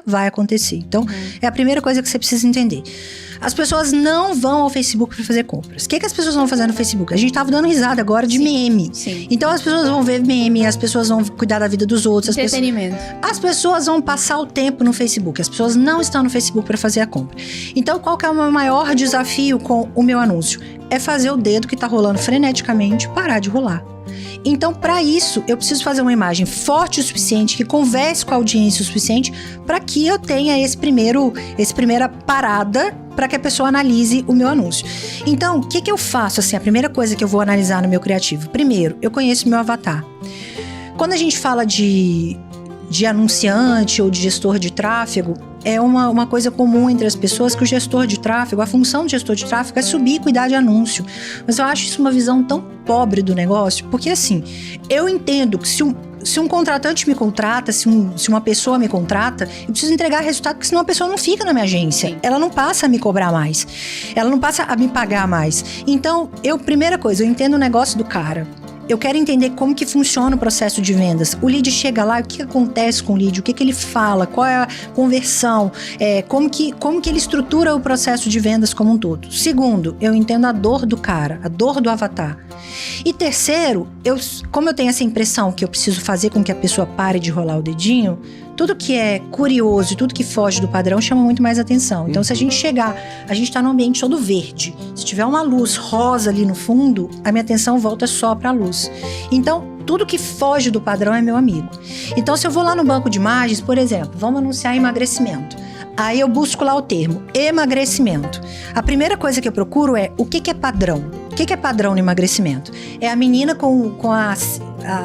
vai acontecer. Então, é a primeira coisa que você precisa entender. As pessoas não vão ao Facebook para fazer compras. O que as pessoas vão fazer no Facebook? A gente tava dando risada agora de meme. Sim. Então, as pessoas vão ver meme, as pessoas vão cuidar da vida dos outros. Entretenimento. As pessoas vão passar o tempo no Facebook. As pessoas não estão no Facebook para fazer a compra. Então, qual que é o meu maior desafio com o meu anúncio? É fazer o dedo que tá rolando freneticamente parar de rolar. Então, para isso, eu preciso fazer uma imagem forte o suficiente, que converse com a audiência o suficiente, para que eu tenha essa primeira parada para que a pessoa analise o meu anúncio. Então, o que eu faço? Assim, a primeira coisa que eu vou analisar no meu criativo. Primeiro, eu conheço meu avatar. Quando a gente fala de anunciante ou de gestor de tráfego, é uma coisa comum entre as pessoas que o gestor de tráfego, a função do gestor de tráfego é subir e cuidar de anúncio. Mas eu acho isso uma visão tão pobre do negócio, porque assim, eu entendo que se um contratante me contrata, se uma pessoa me contrata, eu preciso entregar resultado, porque senão a pessoa não fica na minha agência. Ela não passa a me cobrar mais. Ela não passa a me pagar mais. Então, primeira coisa, eu entendo o negócio do cara. Eu quero entender como que funciona o processo de vendas. O lead chega lá, o que acontece com o lead? O que ele fala? Qual é a conversão? Como que ele estrutura o processo de vendas como um todo? Segundo, eu entendo a dor do cara, a dor do avatar. E terceiro, como eu tenho essa impressão que eu preciso fazer com que a pessoa pare de rolar o dedinho, tudo que é curioso e tudo que foge do padrão chama muito mais atenção. Então, se a gente tá num ambiente todo verde. Se tiver uma luz rosa ali no fundo, a minha atenção volta só pra luz. Então, tudo que foge do padrão é meu amigo. Então, se eu vou lá no banco de imagens, por exemplo, vamos anunciar emagrecimento. Aí eu busco lá o termo emagrecimento. A primeira coisa que eu procuro é o que é padrão. O que é padrão no emagrecimento? É a menina com a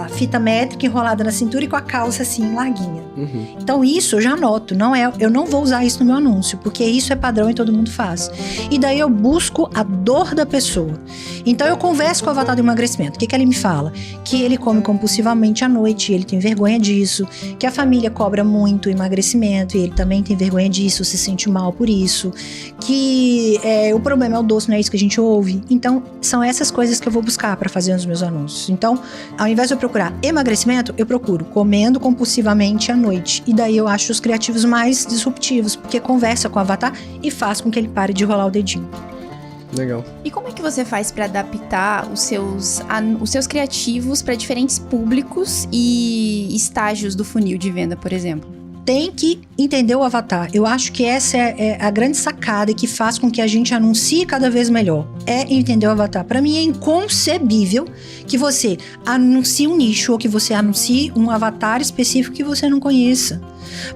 fita métrica enrolada na cintura e com a calça assim, larguinha. Então isso eu já anoto, eu não vou usar isso no meu anúncio, porque isso é padrão e todo mundo faz. E daí eu busco a dor da pessoa. Então eu converso com o avatar do emagrecimento. O que ele me fala? Que ele come compulsivamente à noite, ele tem vergonha disso, que a família cobra muito o emagrecimento e ele também tem vergonha disso, se sente mal por isso, que o problema é o doce, não é isso que a gente ouve. Então são essas coisas que eu vou buscar para fazer nos meus anúncios. Então, ao invés de eu procurar emagrecimento, eu procuro comendo compulsivamente à noite. E daí eu acho os criativos mais disruptivos, porque conversa com o avatar e faz com que ele pare de rolar o dedinho. Legal. E como é que você faz para adaptar os seus criativos para diferentes públicos e estágios do funil de venda, por exemplo? Tem que entender o avatar. Eu acho que essa é a grande sacada que faz com que a gente anuncie cada vez melhor. É entender o avatar. Para mim é inconcebível que você anuncie um nicho ou que você anuncie um avatar específico que você não conheça.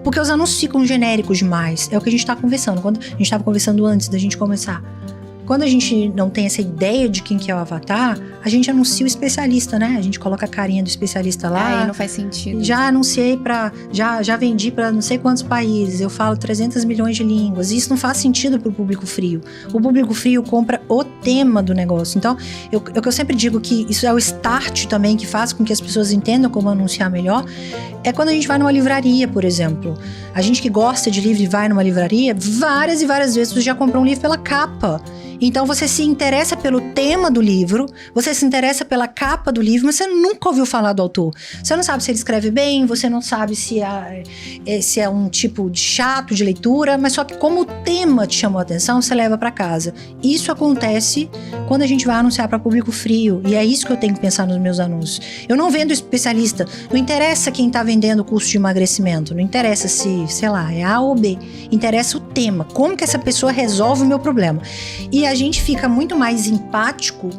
Porque os anúncios ficam genéricos demais. É o que a gente tá conversando. Quando a gente tava conversando antes da gente começar. Quando a gente não tem essa ideia de quem que é o avatar, a gente anuncia o especialista, né? A gente coloca a carinha do especialista lá. Aí não faz sentido. Já anunciei já vendi para não sei quantos países, eu falo 300 milhões de línguas. Isso não faz sentido pro público frio. O público frio compra o tema do negócio. Então, eu sempre digo que isso é o start também que faz com que as pessoas entendam como anunciar melhor. É quando a gente vai numa livraria, por exemplo. A gente que gosta de livro e vai numa livraria, várias e várias vezes você já comprou um livro pela capa. Então você se interessa pelo tema do livro, você se interessa pela capa do livro, mas você nunca ouviu falar do autor. Você não sabe se ele escreve bem, você não sabe se é um tipo de chato de leitura, mas só que como o tema te chamou a atenção, você leva para casa. Isso acontece quando a gente vai anunciar para público frio, e é isso que eu tenho que pensar nos meus anúncios. Eu não vendo especialista, não interessa quem tá vendendo o curso de emagrecimento, não interessa se, sei lá, é A ou B, interessa o tema, como que essa pessoa resolve o meu problema. E a gente fica muito mais empático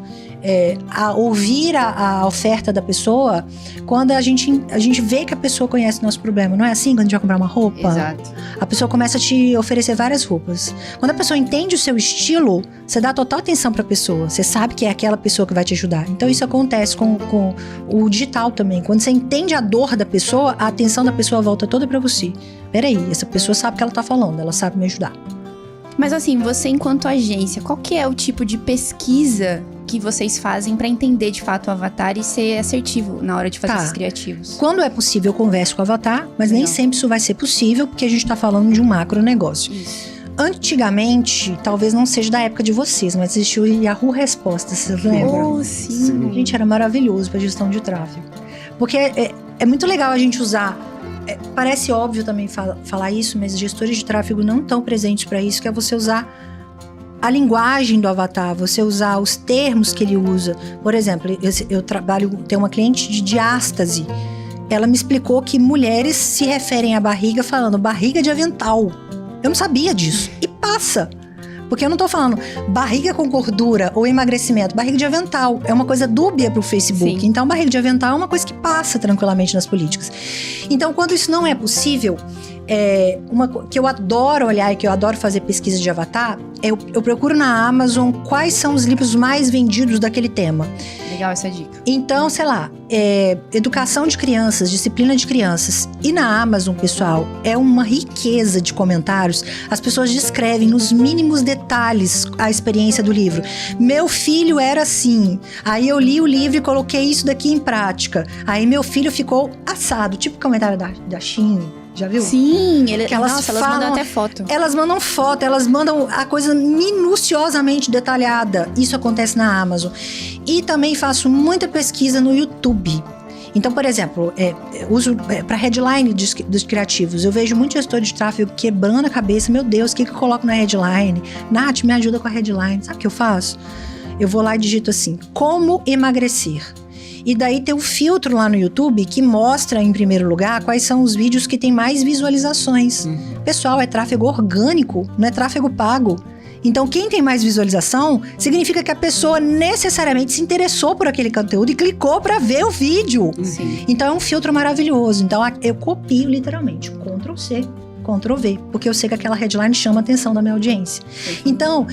a ouvir a oferta da pessoa quando a gente vê que a pessoa conhece o nosso problema. Não é assim quando a gente vai comprar uma roupa? Exato. A pessoa começa a te oferecer várias roupas. Quando a pessoa entende o seu estilo, você dá total atenção pra pessoa. Você sabe que é aquela pessoa que vai te ajudar. Então isso acontece com o digital também. Quando você entende a dor da pessoa, a atenção da pessoa volta toda pra você. Peraí, essa pessoa sabe o que ela tá falando, ela sabe me ajudar. Mas assim, você enquanto agência, qual que é o tipo de pesquisa que vocês fazem pra entender de fato o avatar e ser assertivo na hora de fazer esses criativos? Quando é possível, eu converso com o avatar, mas nem sempre isso vai ser possível, porque a gente tá falando de um macro negócio. Isso. Antigamente, talvez não seja da época de vocês, mas existiu o Yahoo Respostas, vocês lembram? Oh, sim. Gente, era maravilhoso pra gestão de tráfego. Porque é muito legal a gente usar parece óbvio também falar isso, mas gestores de tráfego não estão presentes para isso, que é você usar a linguagem do avatar, você usar os termos que ele usa. Por exemplo, eu tenho uma cliente de diástase. Ela me explicou que mulheres se referem à barriga falando barriga de avental. Eu não sabia disso. E passa. Porque eu não tô falando barriga com gordura ou emagrecimento. Barriga de avental é uma coisa dúbia pro Facebook. Sim. Então, barriga de avental é uma coisa que passa tranquilamente nas políticas. Então, quando isso não é possível, que eu adoro olhar e que eu adoro fazer pesquisa de avatar, eu procuro na Amazon quais são os livros mais vendidos daquele tema. Legal essa dica. Então, sei lá, educação de crianças, disciplina de crianças. E na Amazon, pessoal, é uma riqueza de comentários. As pessoas descrevem nos mínimos detalhes a experiência do livro. Meu filho era assim. Aí eu li o livro e coloquei isso daqui em prática. Aí meu filho ficou assado. Tipo o comentário da Shein. Já viu? Sim, elas mandam até foto. Elas mandam foto, elas mandam a coisa minuciosamente detalhada. Isso acontece na Amazon. E também faço muita pesquisa no YouTube. Então, por exemplo, uso para headline dos criativos. Eu vejo muito gestor de tráfego quebrando a cabeça. Meu Deus, o que eu coloco na headline? Nath, me ajuda com a headline. Sabe o que eu faço? Eu vou lá e digito assim, como emagrecer. E daí tem um filtro lá no YouTube que mostra, em primeiro lugar, quais são os vídeos que tem mais visualizações. Pessoal, é tráfego orgânico, não é tráfego pago. Então, quem tem mais visualização, significa que a pessoa necessariamente se interessou por aquele conteúdo e clicou para ver o vídeo. Sim. Então, é um filtro maravilhoso. Então, eu copio literalmente, Ctrl+C, Ctrl+V, porque eu sei que aquela headline chama a atenção da minha audiência. Então,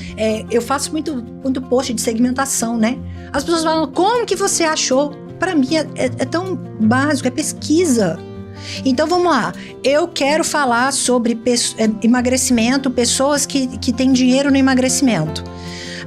eu faço muito post de segmentação, né? As pessoas falam, como que você achou? Para mim é tão básico, é pesquisa. Então vamos lá, eu quero falar sobre emagrecimento, pessoas que têm dinheiro no emagrecimento.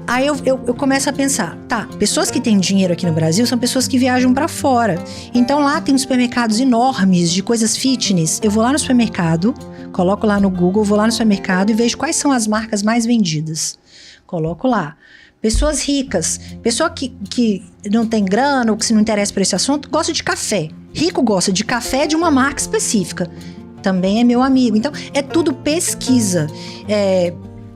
Aí eu começo a pensar, pessoas que têm dinheiro aqui no Brasil são pessoas que viajam para fora. Então lá tem supermercados enormes de coisas fitness. Eu vou lá no supermercado, coloco lá no Google, vou lá no supermercado e vejo quais são as marcas mais vendidas. Coloco lá. Pessoas ricas, pessoa que não tem grana ou que se não interessa por esse assunto, gosta de café. Rico gosta de café de uma marca específica. Também é meu amigo. Então, é tudo pesquisa.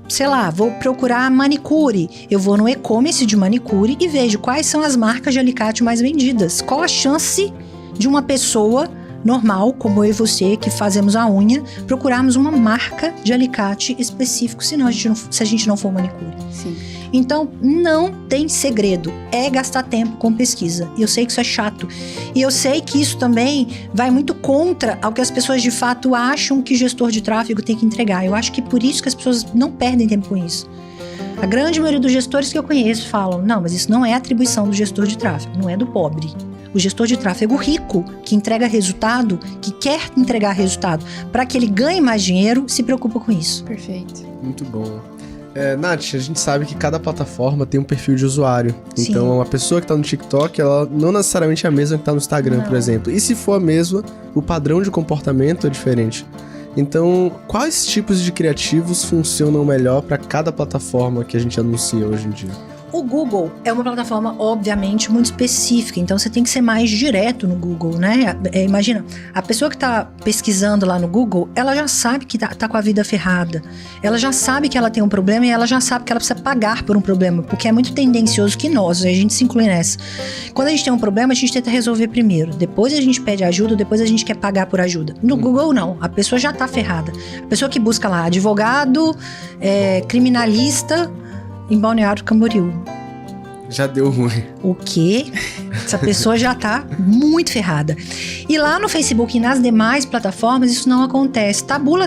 Sei lá, vou procurar manicure. Eu vou no e-commerce de manicure e vejo quais são as marcas de alicate mais vendidas. Qual a chance de uma pessoa normal, como eu e você, que fazemos a unha, procurarmos uma marca de alicate específico, se a gente não for manicure. Sim. Então, não tem segredo. É gastar tempo com pesquisa. E eu sei que isso é chato. E eu sei que isso também vai muito contra ao que as pessoas de fato acham que gestor de tráfego tem que entregar. Eu acho que por isso que as pessoas não perdem tempo com isso. A grande maioria dos gestores que eu conheço falam, não, mas isso não é atribuição do gestor de tráfego, não é do pobre. O gestor de tráfego rico, que entrega resultado, que quer entregar resultado, para que ele ganhe mais dinheiro, se preocupa com isso. Perfeito. Muito bom. Nath, a gente sabe que cada plataforma tem um perfil de usuário. Sim. Então, a pessoa que tá no TikTok, ela não necessariamente é a mesma que tá no Instagram, por exemplo. E se for a mesma, o padrão de comportamento é diferente. Então, quais tipos de criativos funcionam melhor para cada plataforma que a gente anuncia hoje em dia? O Google é uma plataforma, obviamente, muito específica, então você tem que ser mais direto no Google, né? Imagina, a pessoa que está pesquisando lá no Google, ela já sabe que tá com a vida ferrada, ela já sabe que ela tem um problema e ela já sabe que ela precisa pagar por um problema, porque é muito tendencioso que nós, a gente se inclui nessa. Quando a gente tem um problema, a gente tenta resolver primeiro, depois a gente pede ajuda, depois a gente quer pagar por ajuda. No Google, não, a pessoa já tá ferrada. A pessoa que busca lá advogado, criminalista, em Balneário Camboriú. Já deu ruim. O quê? Essa pessoa já tá muito ferrada. E lá no Facebook e nas demais plataformas isso não acontece. Taboola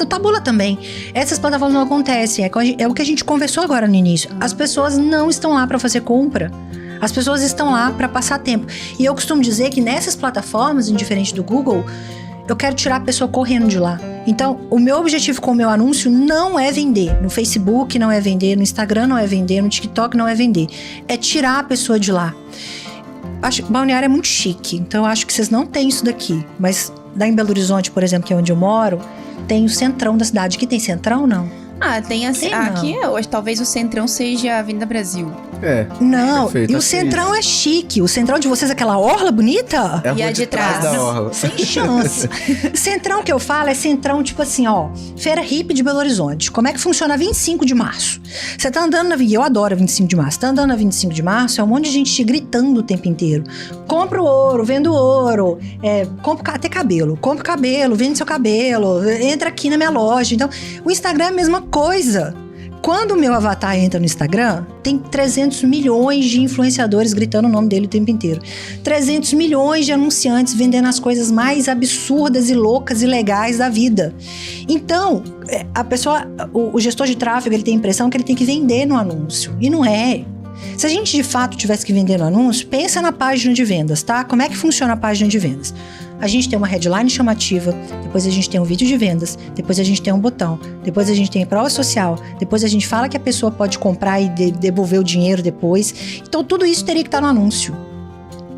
Taboola também. Essas plataformas não acontecem. É o que a gente conversou agora no início. As pessoas não estão lá para fazer compra. As pessoas estão lá para passar tempo. E eu costumo dizer que nessas plataformas, indiferente do Google, eu quero tirar a pessoa correndo de lá. Então, o meu objetivo com o meu anúncio não é vender. No Facebook não é vender, no Instagram não é vender, no TikTok não é vender. É tirar a pessoa de lá. Balneário é muito chique, então eu acho que vocês não têm isso daqui. Mas lá em Belo Horizonte, por exemplo, que é onde eu moro, tem o centrão da cidade. Aqui tem centrão, não? Tem assim. Aqui, hoje, talvez o centrão seja a Avenida Brasil. Não, perfeito, e o acho que é Centrão é chique. O Centrão de vocês é aquela orla bonita? É a E rua a de trás? da orla. Sem chance. Centrão que eu falo é Centrão, tipo assim, ó, Feira Hippie de Belo Horizonte. Como é que funciona a 25 de março? Você tá andando na... Eu adoro a 25 de março. Tá andando na 25 de março, é um monte de gente te gritando o tempo inteiro. Compra o ouro, vendo ouro, compra até cabelo. Compra o cabelo, vende seu cabelo, entra aqui na minha loja. Então, o Instagram é a mesma coisa. Quando o meu avatar entra no Instagram, tem 300 milhões de influenciadores gritando o nome dele o tempo inteiro. 300 milhões de anunciantes vendendo as coisas mais absurdas e loucas e legais da vida. Então, a pessoa, o gestor de tráfego, ele tem a impressão que ele tem que vender no anúncio. E não é. Se a gente de fato tivesse que vender no anúncio, pensa na página de vendas, tá? Como é que funciona a página de vendas? A gente tem uma headline chamativa, depois a gente tem um vídeo de vendas, depois a gente tem um botão, depois a gente tem prova social, depois a gente fala que a pessoa pode comprar e devolver o dinheiro depois. Então tudo isso teria que estar no anúncio.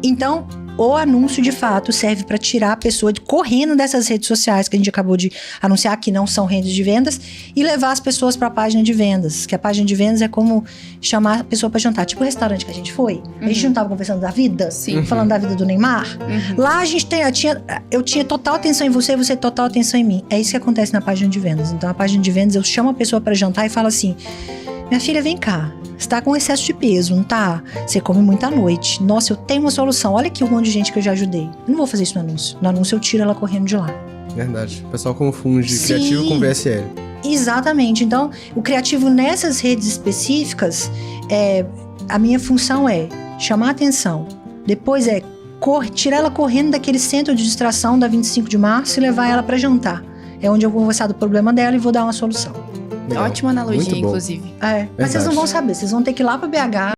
Então, o anúncio de fato serve para tirar a pessoa correndo dessas redes sociais que a gente acabou de anunciar que não são redes de vendas e levar as pessoas para a página de vendas, que a página de vendas é como chamar a pessoa para jantar, tipo o restaurante que a gente foi. A gente não tava conversando da vida? Sim. Falando da vida do Neymar? Lá a gente eu tinha total atenção em você e você total atenção em mim. É isso que acontece na página de vendas. Então a página de vendas eu chamo a pessoa para jantar e falo assim: minha filha, vem cá. Você tá com excesso de peso, não tá? Você come muito à noite. Nossa, eu tenho uma solução. Olha aqui um monte de gente que eu já ajudei. Eu não vou fazer isso no anúncio. No anúncio eu tiro ela correndo de lá. Verdade. O pessoal confunde Sim. criativo com VSL. Exatamente. Então, o criativo nessas redes específicas, a minha função é chamar a atenção. Depois tirar ela correndo daquele centro de distração da 25 de março e levar ela para jantar. É onde eu vou conversar do problema dela e vou dar uma solução. Legal. Ótima analogia, Muito bom. inclusive. Mas vocês não vão saber. Vocês vão ter que ir lá para BH.